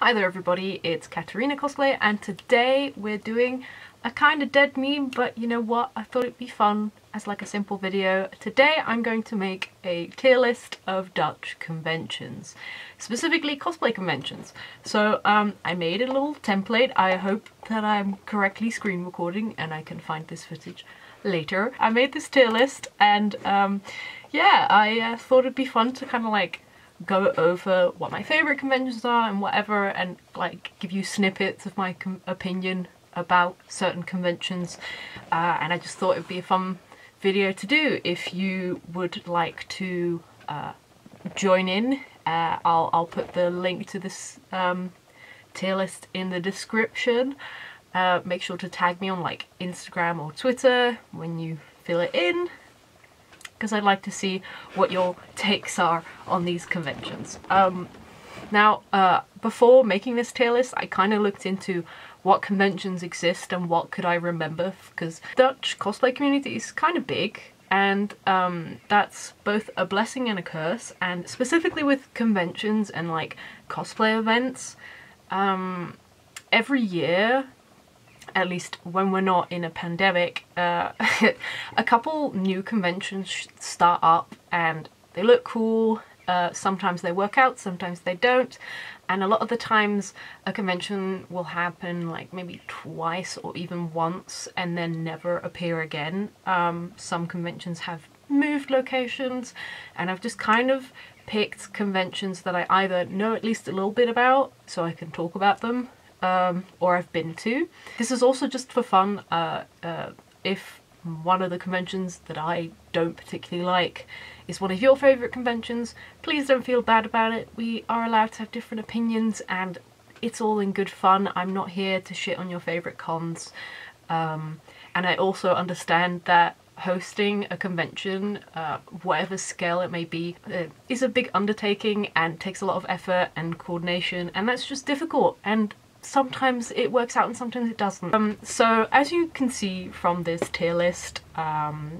Hi there everybody, it's Katarina Cosplay, and today we're doing a kind of dead meme, but you know what, I thought it'd be fun as like a simple video. Today I'm going to make a tier list of Dutch conventions, specifically cosplay conventions. So I made a little template. I hope that I'm correctly screen recording and I can find this footage later. I made this tier list and yeah, I thought it'd be fun to kind of like go over what my favorite conventions are and whatever, and like give you snippets of my opinion about certain conventions, and I just thought it would be a fun video to do. If you would like to join in, I'll put the link to this tier list in the description. Make sure to tag me on like Instagram or Twitter when you fill it in, because I'd like to see what your takes are on these conventions. Now, before making this tier list, I kind of looked into what conventions exist and what could I remember, because Dutch cosplay community is kind of big, and that's both a blessing and a curse. And specifically with conventions and like cosplay events, every year, at least when we're not in a pandemic, a couple new conventions start up and they look cool. Sometimes they work out, sometimes they don't, and a lot of the times a convention will happen like maybe twice or even once and then never appear again. Some conventions have moved locations, and I've just kind of picked conventions that I either know at least a little bit about so I can talk about them, or I've been to. This is also just for fun. If one of the conventions that I don't particularly like is one of your favourite conventions, please don't feel bad about it. We are allowed to have different opinions and it's all in good fun. I'm not here to shit on your favourite cons. And I also understand that hosting a convention, whatever scale it may be, is a big undertaking and takes a lot of effort and coordination, and that's just difficult, and sometimes it works out and sometimes it doesn't. So as you can see from this tier list, I've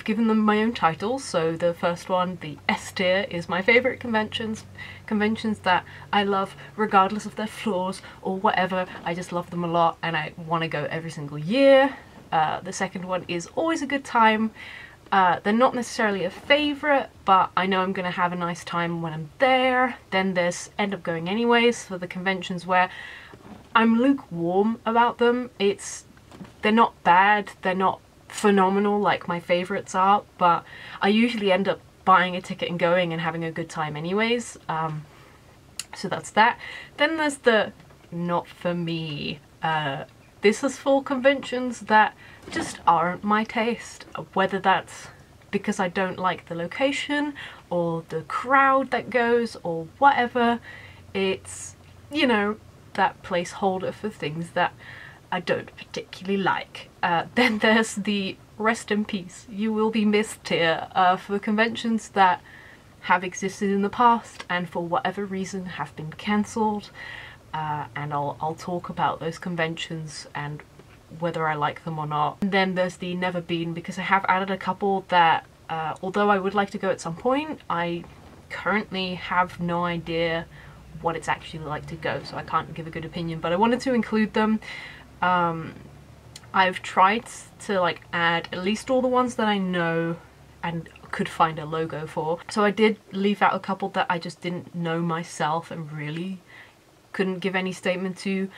given them my own titles. So the first one, the S tier, is my favourite conventions that I love regardless of their flaws or whatever. I just love them a lot and I want to go every single year. The second one is always a good time. They're not necessarily a favourite, but I know I'm going to have a nice time when I'm there. Then there's end up going anyways, for the conventions where I'm lukewarm about them. They're not bad, they're not phenomenal like my favourites are, but I usually end up buying a ticket and going and having a good time anyways. So that's that. Then there's the not for me. This is for conventions that just aren't my taste, whether that's because I don't like the location or the crowd that goes or whatever. It's, you know, that placeholder for things that I don't particularly like. Then there's the rest in peace, you will be missed here, for conventions that have existed in the past and for whatever reason have been cancelled. And I'll talk about those conventions and whether I like them or not. And then there's the never been, because I have added a couple that, although I would like to go at some point, I currently have no idea what it's actually like to go, so I can't give a good opinion, but I wanted to include them. I've tried to like add at least all the ones that I know and could find a logo for. So I did leave out a couple that I just didn't know myself and really couldn't give any statement to,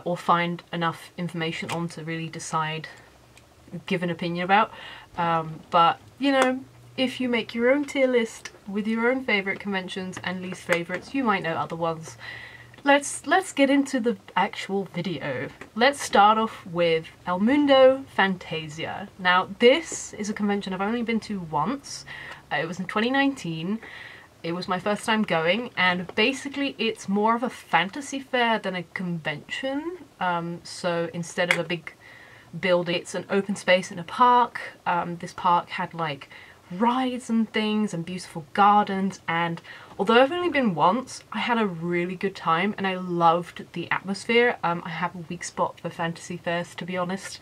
or find enough information on to really give an opinion about. But you know, if you make your own tier list with your own favourite conventions and least favourites, you might know other ones. Let's get into the actual video. Let's start off with El Mundo Fantasia. Now this is a convention I've only been to once. It was in 2019. It was my first time going, and basically it's more of a fantasy fair than a convention. So instead of a big building, it's an open space in a park. This park had like rides and things and beautiful gardens, and although I've only been once, I had a really good time and I loved the atmosphere. I have a weak spot for fantasy fairs, to be honest.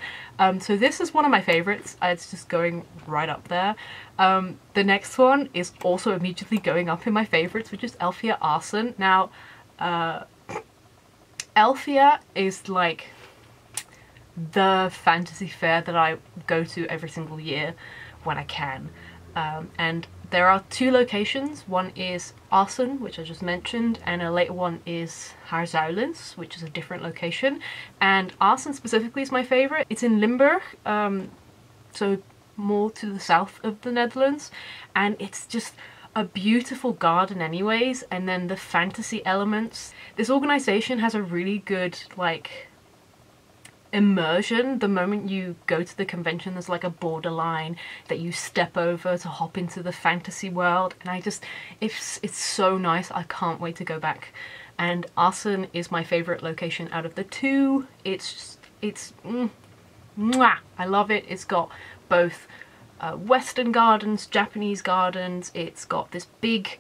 So this is one of my favourites. It's just going right up there. The next one is also immediately going up in my favourites, which is Elfia Arson. Now, Elfia is like the fantasy fair that I go to every single year when I can. And there are two locations. One is Arsen, which I just mentioned, and a later one is Haarzuilens, which is a different location. And Arsen specifically is my favourite. It's in Limburg, so more to the south of the Netherlands, and it's just a beautiful garden anyways, and then the fantasy elements. This organisation has a really good like immersion. The moment you go to the convention, there's like a borderline that you step over to hop into the fantasy world, and it's so nice. I can't wait to go back. And Arsen is my favourite location out of the two. Mwah! I love it. It's got both Western gardens, Japanese gardens. It's got this big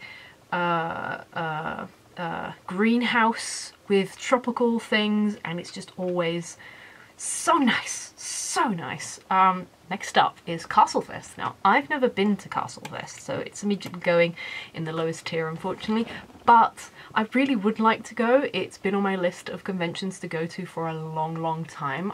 greenhouse with tropical things, and it's just always so nice, so nice. Next up is Castlefest. Now, I've never been to Castlefest, so it's immediately going in the lowest tier, unfortunately, but I really would like to go. It's been on my list of conventions to go to for a long, long time.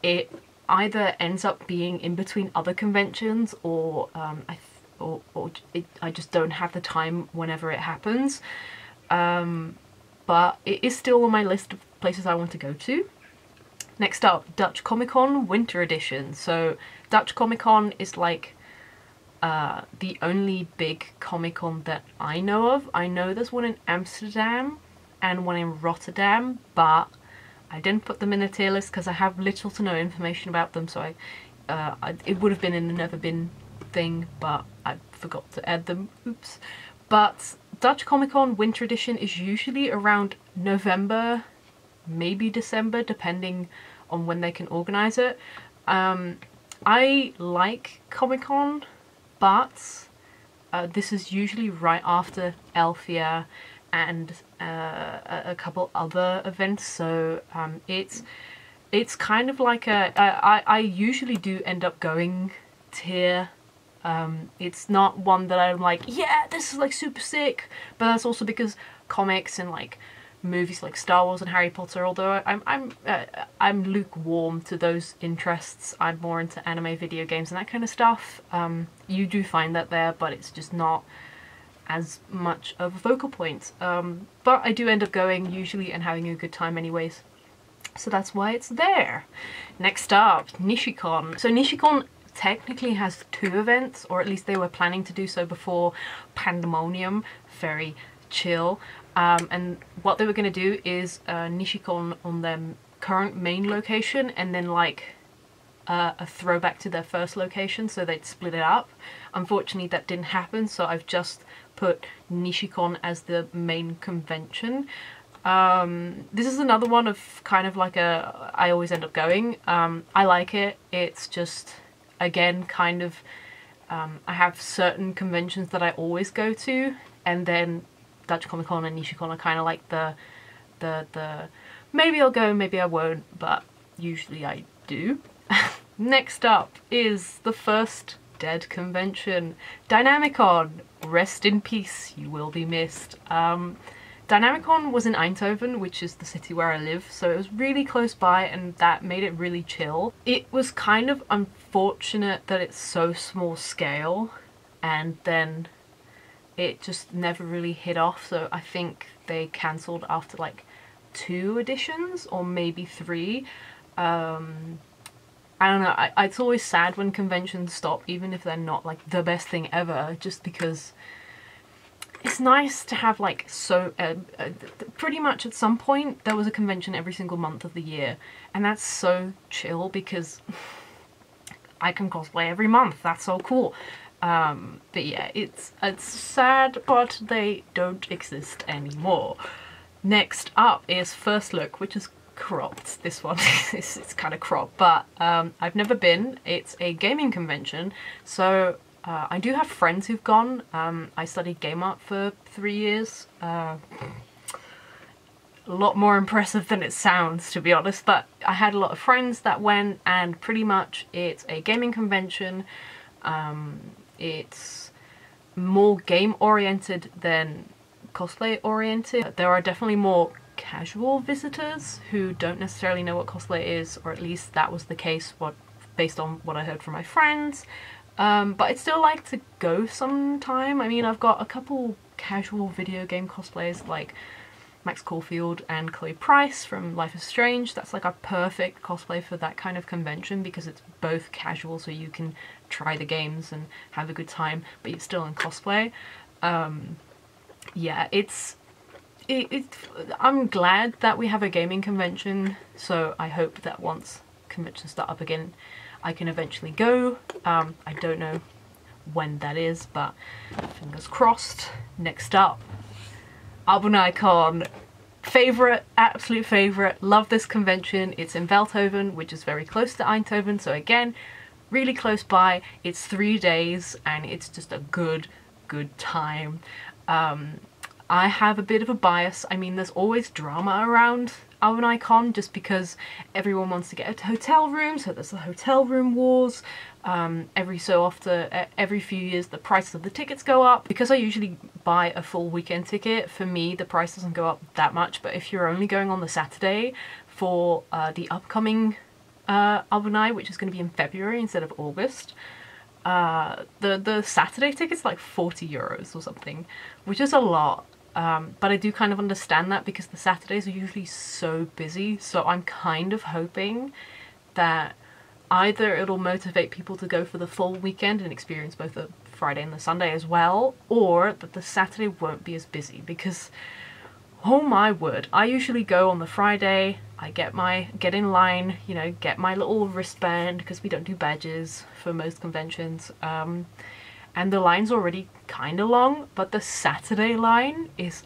It either ends up being in between other conventions, or I just don't have the time whenever it happens. But it is still on my list of places I want to go to. Next up, Dutch Comic Con Winter Edition. So Dutch Comic Con is like the only big Comic Con that I know of. I know there's one in Amsterdam and one in Rotterdam, but I didn't put them in a tier list because I have little to no information about them, so it would have been in the never been thing, but I forgot to add them. Oops. But Dutch Comic Con Winter Edition is usually around November, maybe December, depending on when they can organise it. I like Comic Con, but this is usually right after Elfia and a couple other events, so it's kind of like I usually do end up going tier. It's not one that I'm like, yeah, this is like super sick, but that's also because comics and like movies like Star Wars and Harry Potter, although I'm lukewarm to those interests. I'm more into anime, video games and that kind of stuff. You do find that there, but it's just not as much of a focal point. But I do end up going usually and having a good time anyways, so that's why it's there. Next up, Nishikon. So Nishikon technically has two events, or at least they were planning to do so before Pandemonium. Very chill. And what they were going to do is Nishikon on their current main location, and then like a throwback to their first location, so they'd split it up. Unfortunately that didn't happen, so I've just put Nishikon as the main convention. This is another one of kind of like I always end up going. I like it. It's just, again, kind of, I have certain conventions that I always go to, and then Dutch Comic Con and Nishikon are kind of like the maybe I'll go, maybe I won't, but usually I do. Next up is the first dead convention, Dynamicon. Rest in peace, you will be missed. Dynamicon was in Eindhoven, which is the city where I live, so it was really close by, and that made it really chill. It was kind of unfortunate that it's so small scale, and then it just never really hit off, so I think they cancelled after like 2 editions, or maybe 3. I don't know, it's always sad when conventions stop, even if they're not like the best thing ever, just because it's nice to have like pretty much at some point there was a convention every single month of the year, and that's so chill because I can cosplay every month. That's so cool. But yeah, it's sad, but they don't exist anymore. Next up is First Look, which is cropped. This one it's kind of cropped, but I've never been. It's a gaming convention, so I do have friends who've gone. I studied game art for 3 years. A lot more impressive than it sounds, to be honest, but I had a lot of friends that went, and pretty much it's a gaming convention. It's more game oriented than cosplay oriented. There are definitely more casual visitors who don't necessarily know what cosplay is, or at least that was the case based on what I heard from my friends. But I'd still like to go sometime. I mean, I've got a couple casual video game cosplays like Max Caulfield and Chloe Price from Life is Strange. That's like a perfect cosplay for that kind of convention because it's both casual, so you can try the games and have a good time, but you're still in cosplay. Yeah, I'm glad that we have a gaming convention, so I hope that once conventions start up again, I can eventually go. I don't know when that is, but fingers crossed. Next up, Con. Favorite, absolute favorite, love this convention. It's in Veldhoven, which is very close to Eindhoven, so again, really close by. It's 3 days and it's just a good time. I have a bit of a bias. I mean, there's always drama around Con just because everyone wants to get a hotel room, so there's the hotel room wars. Every so often, every few years, the prices of the tickets go up. Because I usually buy a full weekend ticket, for me the price doesn't go up that much, but if you're only going on the Saturday for the upcoming which is going to be in February instead of August, the Saturday ticket's like 40 euros or something, which is a lot. But I do kind of understand that because the Saturdays are usually so busy, so I'm kind of hoping that either it'll motivate people to go for the full weekend and experience both the Friday and the Sunday as well, or that the Saturday won't be as busy because, oh my word, I usually go on the Friday, I get in line, you know, get my little wristband because we don't do badges for most conventions, and the line's already kind of long, but the Saturday line is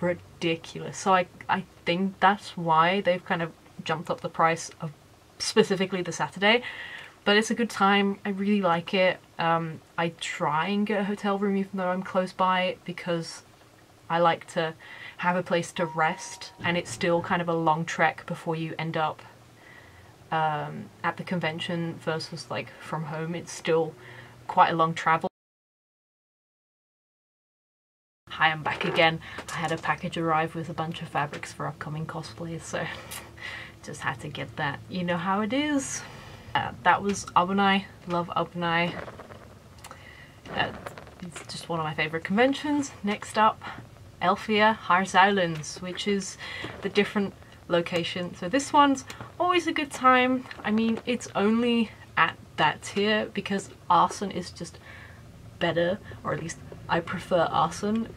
ridiculous. So I think that's why they've kind of jumped up the price of specifically the Saturday. But it's a good time. I really like it. I try and get a hotel room even though I'm close by because I like to have a place to rest, and it's still kind of a long trek before you end up at the convention versus like from home. It's still quite a long travel. Hi, I'm back again. I had a package arrive with a bunch of fabrics for upcoming cosplays, so just had to get that. You know how it is. That was Abonai. Love Abonai. It's just one of my favourite conventions. Next up, Elfia Haarzuilens, which is the different location. So this one's always a good time. I mean, it's only at that tier because Arsen is just better, or at least I prefer Arsen.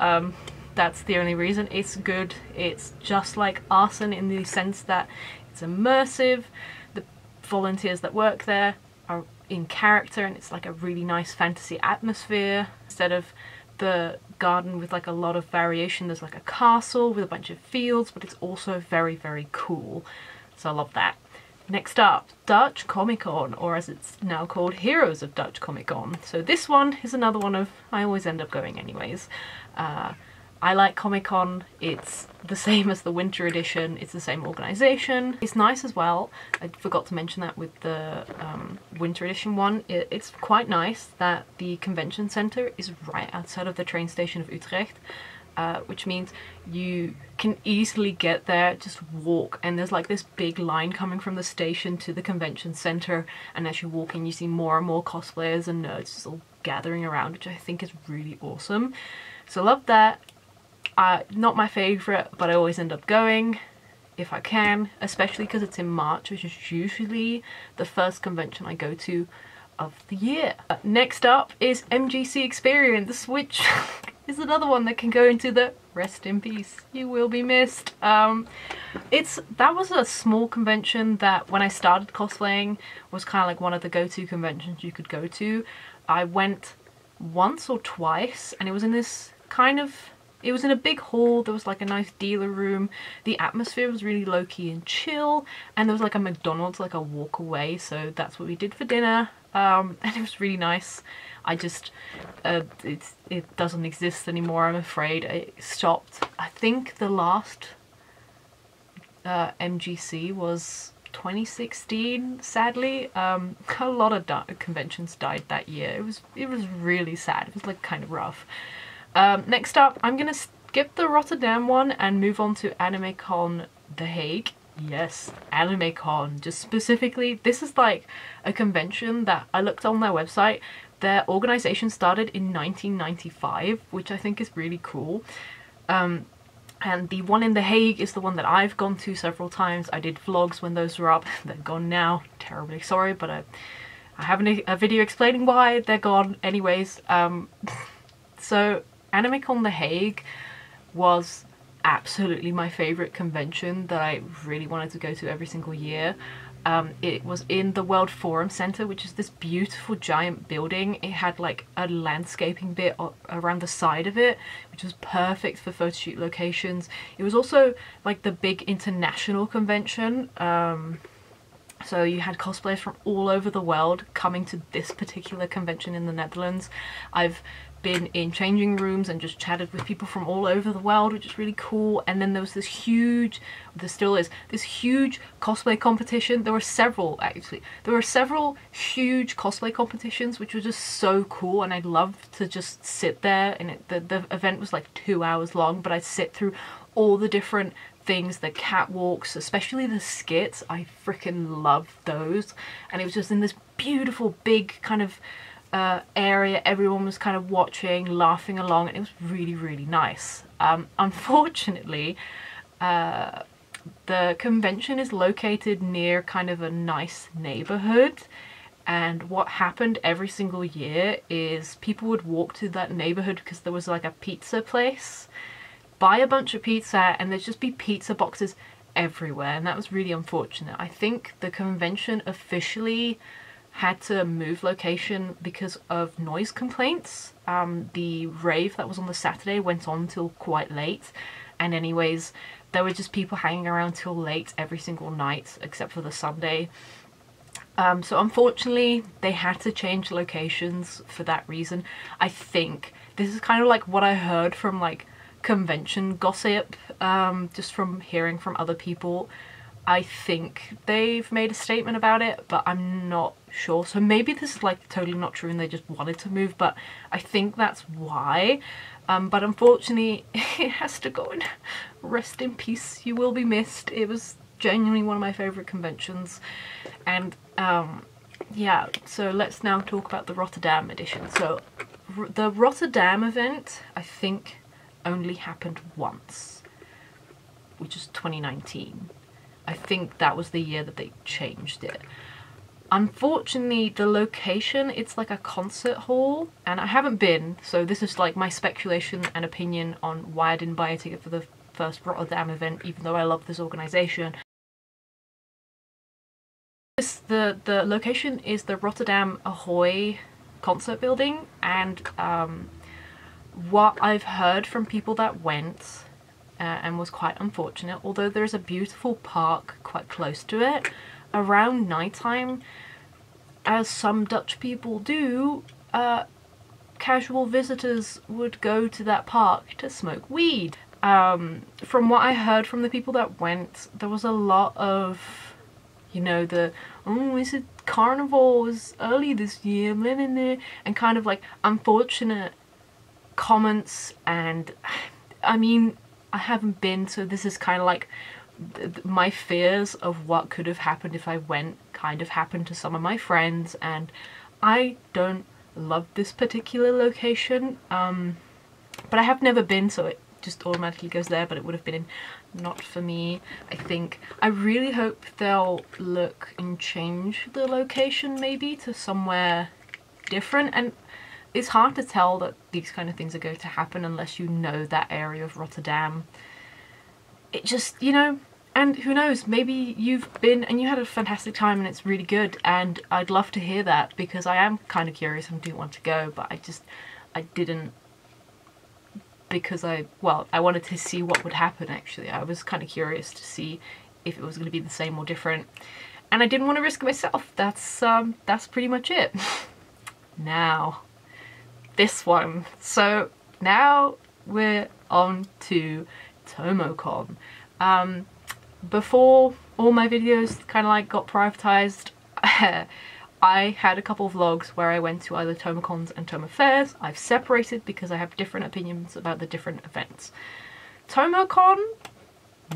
That's the only reason. It's good. It's just like Arsen in the sense that it's immersive. The volunteers that work there are in character and it's like a really nice fantasy atmosphere. Instead of the garden with like a lot of variation, there's like a castle with a bunch of fields, but it's also very, very cool. So I love that. Next up, Dutch Comic Con, or as it's now called, Heroes of Dutch Comic Con. So this one is another one of, I always end up going anyways. I like Comic Con. It's the same as the winter edition. It's the same organization. It's nice as well. I forgot to mention that with the winter edition one. It's quite nice that the convention center is right outside of the train station of Utrecht, which means you can easily get there, just walk, and there's like this big line coming from the station to the convention center, and as you walk in you see more and more cosplayers and nerds just all gathering around, which I think is really awesome. So love that. Not my favourite, but I always end up going if I can, especially because it's in March, which is usually the first convention I go to of the year. Next up is MGC Experience, which is another one that can go into the rest in peace, you will be missed. That was a small convention that when I started cosplaying was kind of like one of the go-to conventions you could go to. I went once or twice and it was in this kind of, it was in a big hall. There was like a nice dealer room. The atmosphere was really low-key and chill, and there was like a McDonald's like a walk away, so that's what we did for dinner, and it was really nice. I just it doesn't exist anymore, I'm afraid. It stopped. I think the last MGC was 2016, sadly. A lot of conventions died that year. It was really sad. It was like kind of rough. Next up, I'm gonna skip the Rotterdam one and move on to AnimeCon The Hague. Yes, AnimeCon. Just specifically, this is like a convention that I looked on their website. Their organization started in 1995, which I think is really cool. And the one in The Hague is the one that I've gone to several times. I did vlogs when those were up. They're gone now. Terribly sorry, but I have a video explaining why they're gone anyways. So AnimeCon The Hague was absolutely my favorite convention that I really wanted to go to every single year. It was in the World Forum Center, which is this beautiful giant building. It had like a landscaping bit around the side of it, which was perfect for photo shoot locations. It was also like the big international convention. So you had cosplayers from all over the world coming to this particular convention in the Netherlands. I've been in changing rooms and just chatted with people from all over the world, which is really cool. And then there was this huge, there still is, this huge cosplay competition. There were several, actually. There were several huge cosplay competitions, which were just so cool. And I'd love to just sit there. And the event was like 2 hours long, but I'd sit through all the different things, the catwalks, especially the skits. I freaking loved those. And it was just in this beautiful big kind of area. Everyone was kind of watching, laughing along, and it was really, really nice. Unfortunately, the convention is located near kind of a nice neighborhood, and what happened every single year is people would walk to that neighborhood because there was like a pizza place, buy a bunch of pizza, and there'd just be pizza boxes everywhere, and that was really unfortunate. I think the convention officially had to move location because of noise complaints. The rave that was on the Saturday went on till quite late, and anyways, there were just people hanging around till late every single night except for the Sunday. So unfortunately they had to change locations for that reason. I think this is kind of like what I heard from like convention gossip, just from hearing from other people. I think they've made a statement about it, but I'm not sure. So maybe this is like totally not true and they just wanted to move, but I think that's why. But unfortunately, it has to go, and rest in peace, you will be missed. It was genuinely one of my favorite conventions. And yeah, so let's now talk about the Rotterdam edition. So the Rotterdam event, I think, only happened once, which is 2019. I think that was the year that they changed it. Unfortunately, the location, it's like a concert hall, and I haven't been, so this is like my speculation and opinion on why I didn't buy a ticket for the first Rotterdam event, even though I love this organization. The location is the Rotterdam Ahoy concert building, and what I've heard from people that went, and was quite unfortunate, although there's a beautiful park quite close to it, around nighttime, as some Dutch people do, casual visitors would go to that park to smoke weed. From what I heard from the people that went, there was a lot of, you know, oh, is it carnival was early this year, blah, blah, blah, and kind of like unfortunate comments. And I mean, I haven't been, so this is kind of like my fears of what could have happened if I went kind of happened to some of my friends, and I don't love this particular location, but I have never been, so it just automatically goes there, but it would have been not for me, I think. I really hope they'll look and change the location maybe to somewhere different, and it's hard to tell that these kind of things are going to happen unless you know that area of Rotterdam. It just, you know, and who knows, maybe you've been and you had a fantastic time and it's really good, and I'd love to hear that because I am kind of curious and do want to go, but I didn't, because I wanted to see what would happen actually. I was kind of curious to see if it was going to be the same or different, and I didn't want to risk myself. That's pretty much it. Now, this one. So now we're on to TomoCon. Before all my videos kind of like got privatized, I had a couple of vlogs where I went to either TomaCons and Toma fairs. I've separated because I have different opinions about the different events. TomaCon,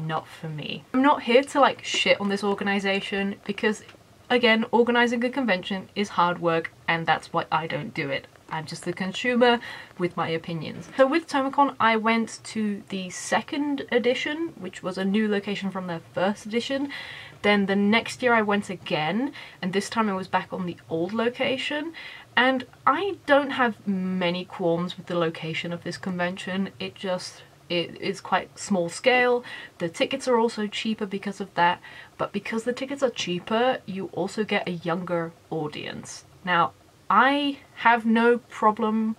not for me. I'm not here to like shit on this organization because, again, organizing a convention is hard work and that's why I don't do it. I'm just the consumer with my opinions. So with TomaCon, I went to the second edition, which was a new location from the first edition. Then the next year I went again, and this time I was back on the old location. And I don't have many qualms with the location of this convention. It is quite small scale. The tickets are also cheaper because of that, but because the tickets are cheaper, you also get a younger audience. Now, I have no problem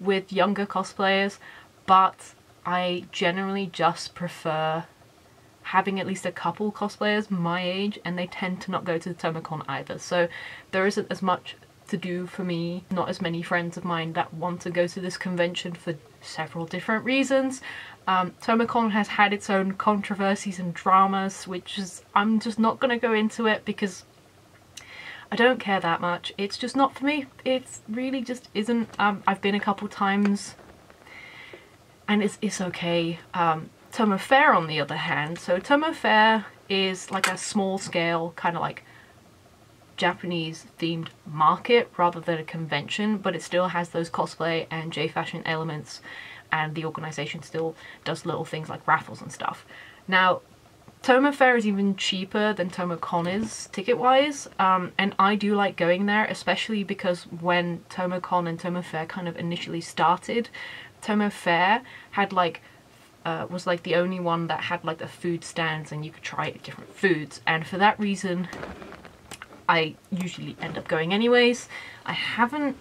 with younger cosplayers, but I generally just prefer having at least a couple cosplayers my age, and they tend to not go to the TomaCon either, so there isn't as much to do for me. Not as many friends of mine that want to go to this convention for several different reasons. TomaCon has had its own controversies and dramas, which is, I'm just not going to go into it because I don't care that much. It's just not for me. It's really just isn't. I've been a couple times and it's okay. Toma Fair on the other hand, so Toma Fair is like a small scale kind of like Japanese themed market rather than a convention, but it still has those cosplay and J-fashion elements, and the organization still does little things like raffles and stuff. Now, Toma Fair is even cheaper than TomaCon is ticket-wise, and I do like going there, especially because when TomaCon and Toma Fair kind of initially started, Toma Fair had like was like the only one that had like the food stands and you could try different foods, and for that reason I usually end up going anyways. I haven't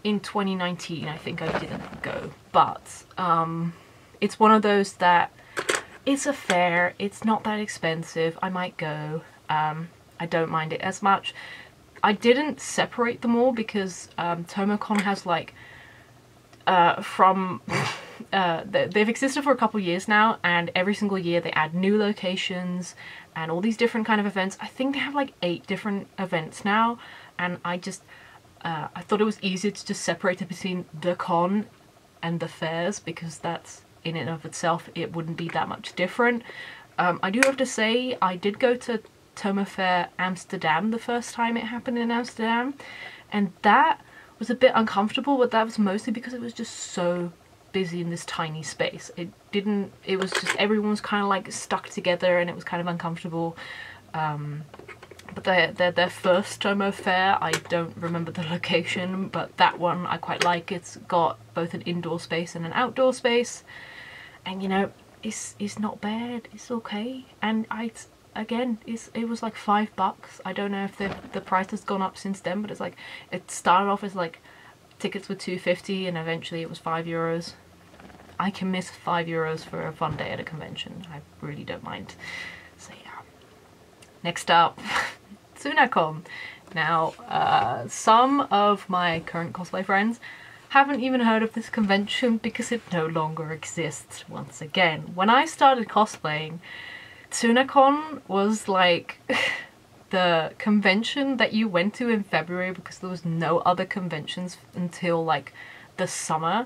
in 2019, I think I didn't go, but it's one of those that it's a fair, it's not that expensive, I might go. I don't mind it as much. I didn't separate them all because TomaCon has like they've existed for a couple years now, and every single year they add new locations and all these different kind of events. I think they have like 8 different events now, and I just I thought it was easier to just separate it between the con and the fairs, because that's in and of itself it wouldn't be that much different. I do have to say I did go to Toma Fair Amsterdam the first time it happened in Amsterdam, and that was a bit uncomfortable, but that was mostly because it was just so busy in this tiny space. It was just everyone was kind of like stuck together and it was kind of uncomfortable. But their first Toma Fair, I don't remember the location, but that one I quite like. It's got both an indoor space and an outdoor space, and you know, it's not bad, it's okay. And again, it was like $5. I don't know if the price has gone up since then, but it's like, it started off as like tickets were $2.50 and eventually it was €5. I can miss €5 for a fun day at a convention. I really don't mind. So yeah. Next up, Tsunacon. Now, some of my current cosplay friends haven't even heard of this convention because it no longer exists once again. When I started cosplaying, Tsunacon was like the convention that you went to in February because there was no other conventions until like the summer.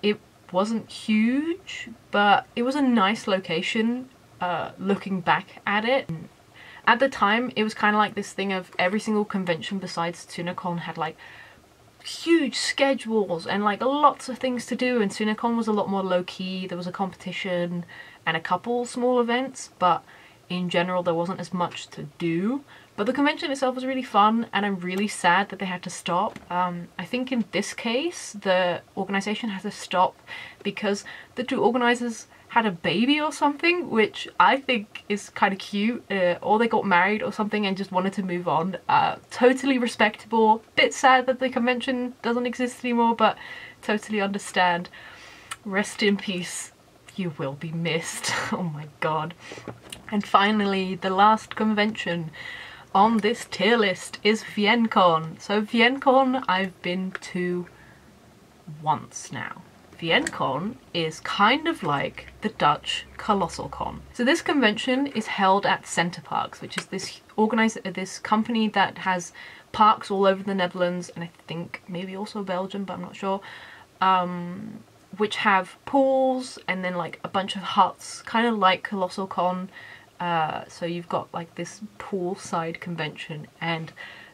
It wasn't huge, but it was a nice location looking back at it. At the time, it was kind of like this thing of every single convention besides Tsunacon had like huge schedules and like lots of things to do, and Tsunacon was a lot more low-key. There was a competition and a couple small events, but in general there wasn't as much to do. But the convention itself was really fun, and I'm really sad that they had to stop. I think in this case the organization had to stop because the 2 organizers had a baby or something, which I think is kind of cute, or they got married or something and just wanted to move on. Totally respectable. Bit sad that the convention doesn't exist anymore, but totally understand. Rest in peace. You will be missed. Oh my god. And finally, the last convention on this tier list is VienCon. So VienCon I've been to once now. Vienna Con is kind of like the Dutch Colossal Con. So this convention is held at Center Parks, which is this company that has parks all over the Netherlands, and I think maybe also Belgium, but I'm not sure, which have pools and then like a bunch of huts, kind of like Colossal Con. So you've got like this poolside convention, and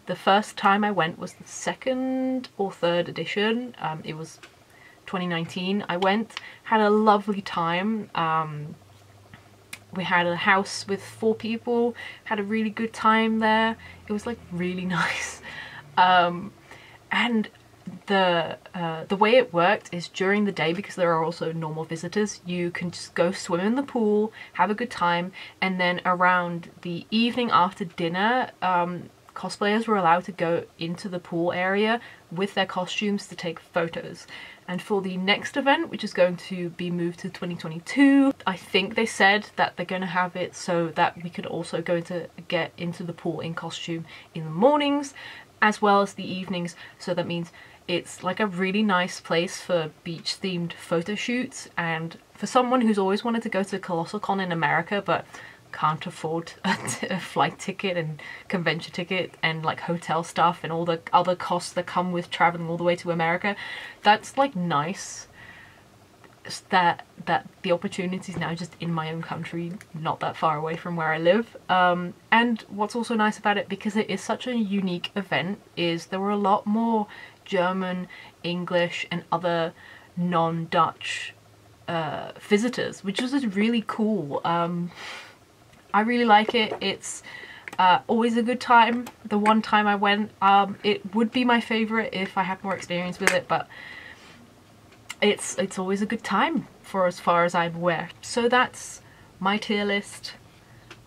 the first time I went was the 2nd or 3rd edition. It was 2019. I went, had a lovely time. We had a house with 4 people, had a really good time there. It was like really nice. And the way it worked is during the day, because there are also normal visitors, you can just go swim in the pool, have a good time, and then around the evening after dinner, cosplayers were allowed to go into the pool area with their costumes to take photos. And for the next event, which is going to be moved to 2022, I think they said that they're going to have it so that we could also get into the pool in costume in the mornings as well as the evenings. So that means it's like a really nice place for beach themed photo shoots, and for someone who's always wanted to go to Colossal Con in America but can't afford a flight ticket and convention ticket and like hotel stuff and all the other costs that come with traveling all the way to America, that's like nice that the opportunity is now just in my own country, not that far away from where I live. And what's also nice about it, because it is such a unique event, is there were a lot more German, English and other non-Dutch visitors, which was just really cool. I really like it. It's always a good time. The one time I went, it would be my favourite if I had more experience with it, but it's always a good time for as far as I'm aware. So that's my tier list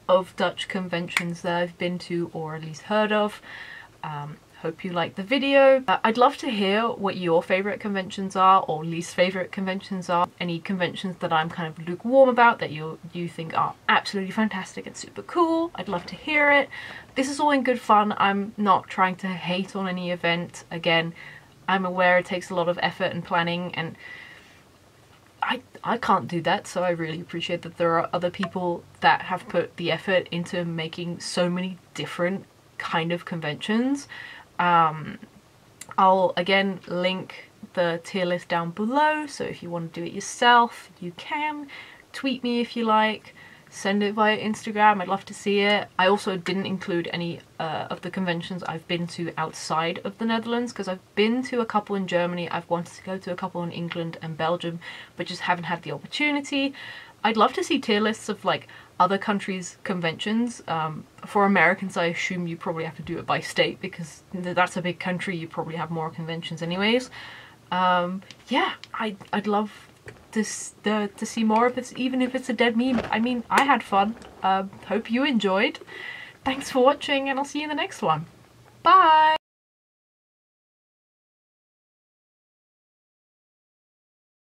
of Dutch conventions that I've been to or at least heard of. Hope you liked the video. I'd love to hear what your favourite conventions are or least favourite conventions are. Any conventions that I'm kind of lukewarm about that you think are absolutely fantastic and super cool. I'd love to hear it. This is all in good fun. I'm not trying to hate on any event. Again, I'm aware it takes a lot of effort and planning, and I can't do that, so I really appreciate that there are other people that have put the effort into making so many different kind of conventions. I'll again link the tier list down below, so if you want to do it yourself, you can. Tweet me if you like, send it via Instagram, I'd love to see it. I also didn't include any of the conventions I've been to outside of the Netherlands, because I've been to a couple in Germany, I've wanted to go to a couple in England and Belgium, but just haven't had the opportunity. I'd love to see tier lists of like other countries' conventions. For Americans, I assume you probably have to do it by state, because that's a big country, you probably have more conventions anyways. Yeah, I'd love to see more of this, even if it's a dead meme. I mean, I had fun. Hope you enjoyed. Thanks for watching, and I'll see you in the next one. Bye!